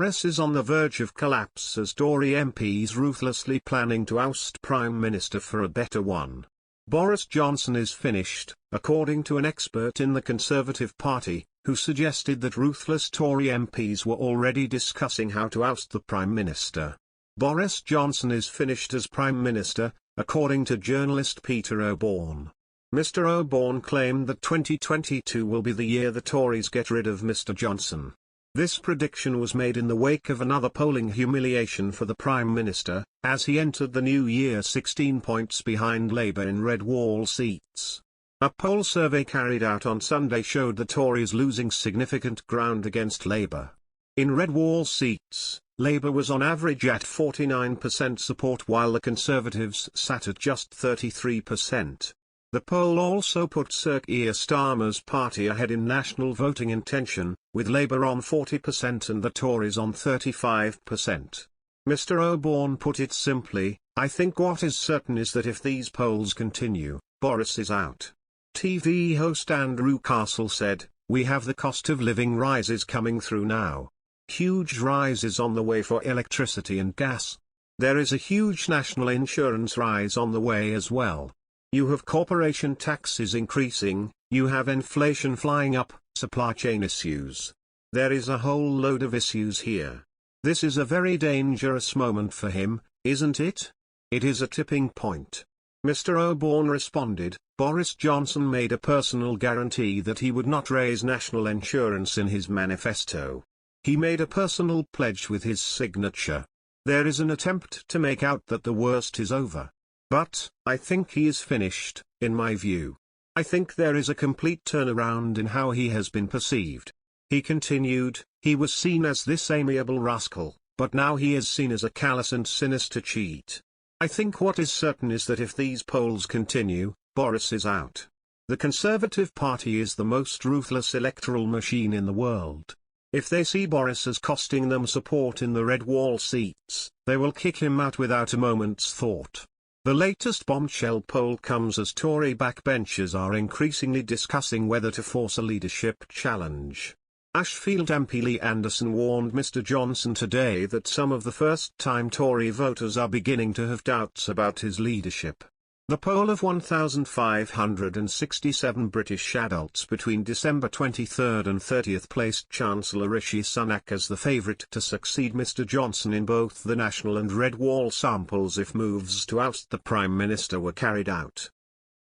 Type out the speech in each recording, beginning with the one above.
Boris is on the verge of collapse as Tory MPs ruthlessly planning to oust Prime Minister for a better one. Boris Johnson is finished, according to an expert in the Conservative Party, who suggested that ruthless Tory MPs were already discussing how to oust the Prime Minister. Boris Johnson is finished as Prime Minister, according to journalist Peter Oborne. Mr. Oborne claimed that 2022 will be the year the Tories get rid of Mr. Johnson. This prediction was made in the wake of another polling humiliation for the Prime Minister, as he entered the new year 16 points behind Labour in red wall seats. A poll survey carried out on Sunday showed the Tories losing significant ground against Labour. In red wall seats, Labour was on average at 49% support while the Conservatives sat at just 33%. The poll also put Sir Keir Starmer's party ahead in national voting intention, with Labour on 40% and the Tories on 35%. Mr. Oborne put it simply, "I think what is certain is that if these polls continue, Boris is out." TV host Andrew Castle said, "We have the cost of living rises coming through now. Huge rises on the way for electricity and gas. There is a huge national insurance rise on the way as well. You have corporation taxes increasing, you have inflation flying up, supply chain issues. There is a whole load of issues here. This is a very dangerous moment for him, isn't it? It is a tipping point." Mr. Oborne responded, "Boris Johnson made a personal guarantee that he would not raise national insurance in his manifesto. He made a personal pledge with his signature. There is an attempt to make out that the worst is over. But, I think he is finished, in my view. I think there is a complete turnaround in how he has been perceived." He continued, "He was seen as this amiable rascal, but now he is seen as a callous and sinister cheat. I think what is certain is that if these polls continue, Boris is out. The Conservative Party is the most ruthless electoral machine in the world. If they see Boris as costing them support in the red wall seats, they will kick him out without a moment's thought." The latest bombshell poll comes as Tory backbenchers are increasingly discussing whether to force a leadership challenge. Ashfield MP Lee Anderson warned Mr. Johnson today that some of the first-time Tory voters are beginning to have doubts about his leadership. The poll of 1,567 British adults between December 23 and 30 placed Chancellor Rishi Sunak as the favourite to succeed Mr. Johnson in both the national and red wall samples if moves to oust the Prime Minister were carried out.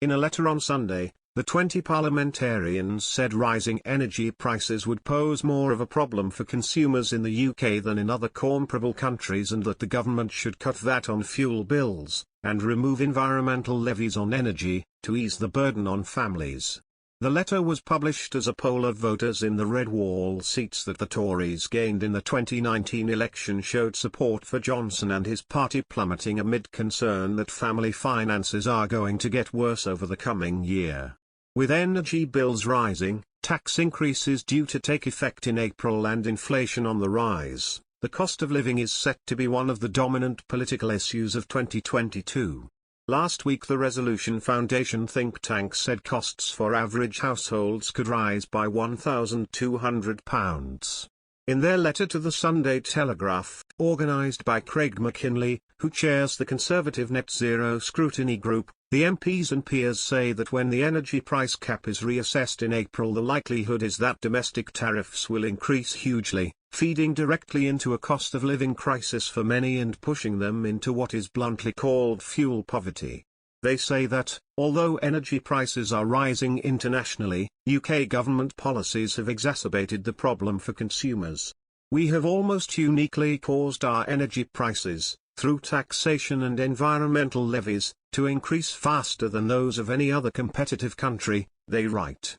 In a letter on Sunday, the 20 parliamentarians said rising energy prices would pose more of a problem for consumers in the UK than in other comparable countries and that the government should cut VAT on fuel bills, and remove environmental levies on energy, to ease the burden on families. The letter was published as a poll of voters in the red wall seats that the Tories gained in the 2019 election showed support for Johnson and his party plummeting amid concern that family finances are going to get worse over the coming year. With energy bills rising, tax increases due to take effect in April and inflation on the rise, the cost of living is set to be one of the dominant political issues of 2022. Last week the Resolution Foundation think tank said costs for average households could rise by £1,200. In their letter to the Sunday Telegraph, organised by Craig McKinley, who chairs the Conservative Net Zero Scrutiny Group, the MPs and peers say that when the energy price cap is reassessed in April, the likelihood is that domestic tariffs will increase hugely, feeding directly into a cost of living crisis for many and pushing them into what is bluntly called fuel poverty. They say that, although energy prices are rising internationally, UK government policies have exacerbated the problem for consumers. "We have almost uniquely caused our energy prices, through taxation and environmental levies, to increase faster than those of any other competitive country," they write.